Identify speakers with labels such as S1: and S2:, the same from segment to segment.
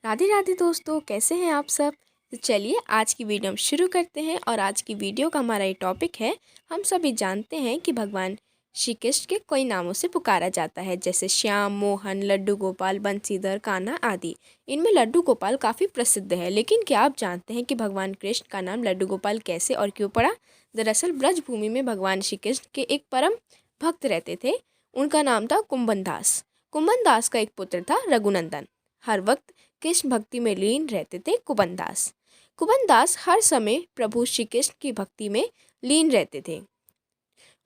S1: राधे राधे दोस्तों, कैसे हैं आप सब। तो चलिए आज की वीडियो हम शुरू करते हैं। और आज की वीडियो का हमारा ये टॉपिक है, हम सभी जानते हैं कि भगवान श्री कृष्ण के कई नामों से पुकारा जाता है, जैसे श्याम, मोहन, लड्डू गोपाल, बंसीधर, कान्हा आदि। इनमें लड्डू गोपाल काफ़ी प्रसिद्ध है, लेकिन क्या आप जानते हैं कि भगवान कृष्ण का नाम लड्डू गोपाल कैसे और क्यों पड़ा। दरअसल ब्रजभूमि में भगवान श्री कृष्ण के एक परम भक्त रहते थे। उनका नाम था कुंभन दास। कुंभन दास का एक पुत्र था रघुनंदन। हर वक्त कृष्ण भक्ति में लीन रहते थे कुंभन दास। कुंभन दास हर समय प्रभु श्री कृष्ण की भक्ति में लीन रहते थे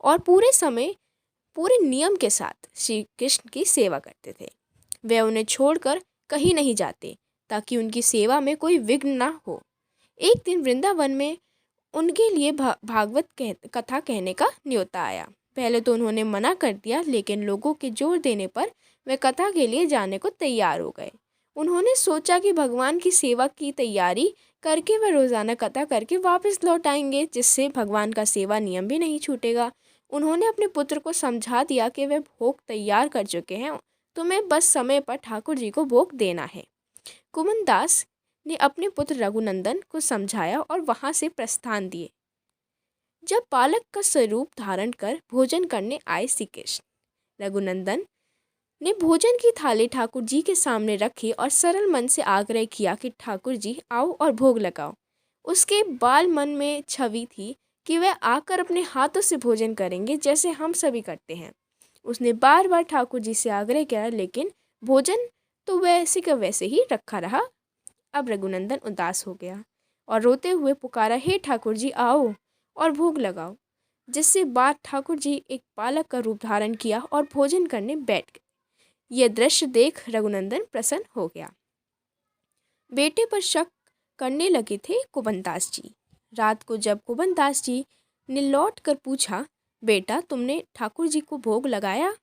S1: और पूरे समय पूरे नियम के साथ श्री कृष्ण की सेवा करते थे। वे उन्हें छोड़कर कहीं नहीं जाते ताकि उनकी सेवा में कोई विघ्न ना हो। एक दिन वृंदावन में उनके लिए भागवत कथा कहने का न्योता आया। पहले तो उन्होंने मना कर दिया, लेकिन लोगों के जोर देने पर वे कथा के लिए जाने को तैयार हो गए। उन्होंने सोचा कि भगवान की सेवा की तैयारी करके वे रोज़ाना कथा करके वापस लौट आएंगे, जिससे भगवान का सेवा नियम भी नहीं छूटेगा। उन्होंने अपने पुत्र को समझा दिया कि वे भोग तैयार कर चुके हैं, तुम्हें बस समय पर ठाकुर जी को भोग देना है। कुंभन दास ने अपने पुत्र रघुनंदन को समझाया और वहां से प्रस्थान दिए। जब बालक का स्वरूप धारण कर भोजन करने आए श्री कृष्ण, रघुनंदन ने भोजन की थाली ठाकुर जी के सामने रखी और सरल मन से आग्रह किया कि ठाकुर जी आओ और भोग लगाओ। उसके बाल मन में छवि थी कि वह आकर अपने हाथों से भोजन करेंगे, जैसे हम सभी करते हैं। उसने बार बार ठाकुर जी से आग्रह किया, लेकिन भोजन तो वैसे का वैसे ही रखा रहा। अब रघुनंदन उदास हो गया और रोते हुए पुकारा, हे ठाकुर जी आओ और भोग लगाओ। जिससे बाद ठाकुर जी एक बालक का रूप धारण किया और भोजन करने बैठ गए। यह दृश्य देख रघुनंदन प्रसन्न हो गया। बेटे पर शक करने लगे थे कुंभन दास जी। रात को जब कुंभन दास जी ने लौट कर पूछा, बेटा तुमने ठाकुर जी को भोग लगाया।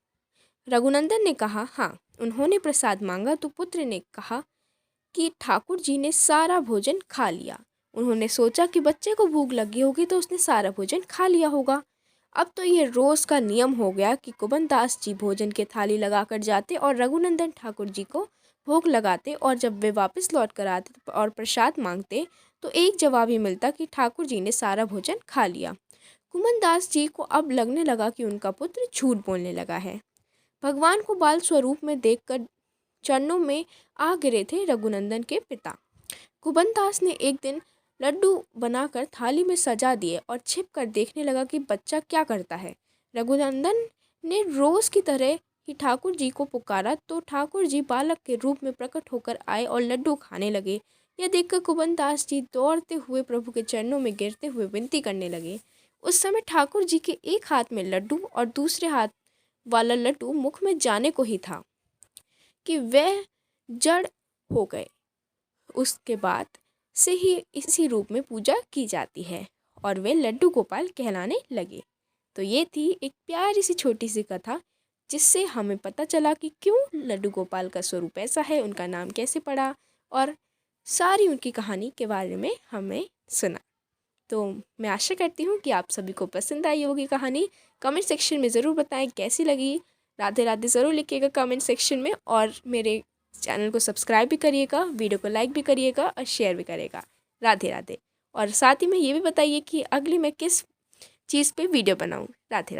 S1: रघुनंदन ने कहा, हाँ। उन्होंने प्रसाद मांगा तो पुत्र ने कहा कि ठाकुर जी ने सारा भोजन खा लिया। उन्होंने सोचा कि बच्चे को भूख लगी होगी तो उसने सारा भोजन खा लिया होगा। अब तो ये रोज का नियम हो गया कि कुंभन दास जी भोजन के थाली लगाकर जाते और रघुनंदन ठाकुर जी को भोग लगाते, और जब वे वापस लौट कर आते और प्रसाद मांगते तो एक जवाब ही मिलता कि ठाकुर जी ने सारा भोजन खा लिया। कुंभन दास जी को अब लगने लगा कि उनका पुत्र झूठ बोलने लगा है। भगवान को बाल स्वरूप में देखकर चरणों में आ गिरे थे रघुनंदन के पिता। कुंभन दास ने एक दिन लड्डू बनाकर थाली में सजा दिए और छिप कर देखने लगा कि बच्चा क्या करता है। रघुनंदन ने रोज की तरह ही ठाकुर जी को पुकारा तो ठाकुर जी बालक के रूप में प्रकट होकर आए और लड्डू खाने लगे। यह देखकर कुंभन दास जी दौड़ते हुए प्रभु के चरणों में गिरते हुए विनती करने लगे। उस समय ठाकुर जी के एक हाथ में लड्डू और दूसरे हाथ वाला लड्डू मुख में जाने को ही था कि वह जड़ हो गए। उसके बाद से ही इसी रूप में पूजा की जाती है और वे लड्डू गोपाल कहलाने लगे। तो ये थी एक प्यारी सी छोटी सी कथा, जिससे हमें पता चला कि क्यों लड्डू गोपाल का स्वरूप ऐसा है, उनका नाम कैसे पड़ा, और सारी उनकी कहानी के बारे में हमें सुना। तो मैं आशा करती हूँ कि आप सभी को पसंद आई होगी कहानी। कमेंट सेक्शन में ज़रूर बताएं कैसी लगी। राधे राधे ज़रूर लिखिएगा कमेंट सेक्शन में, और मेरे चैनल को सब्सक्राइब भी करिएगा, वीडियो को लाइक भी करिएगा और शेयर भी करिएगा। राधे राधे। और साथ ही में ये भी बताइए कि अगली मैं किस चीज़ पे वीडियो बनाऊँ। राधे राधे।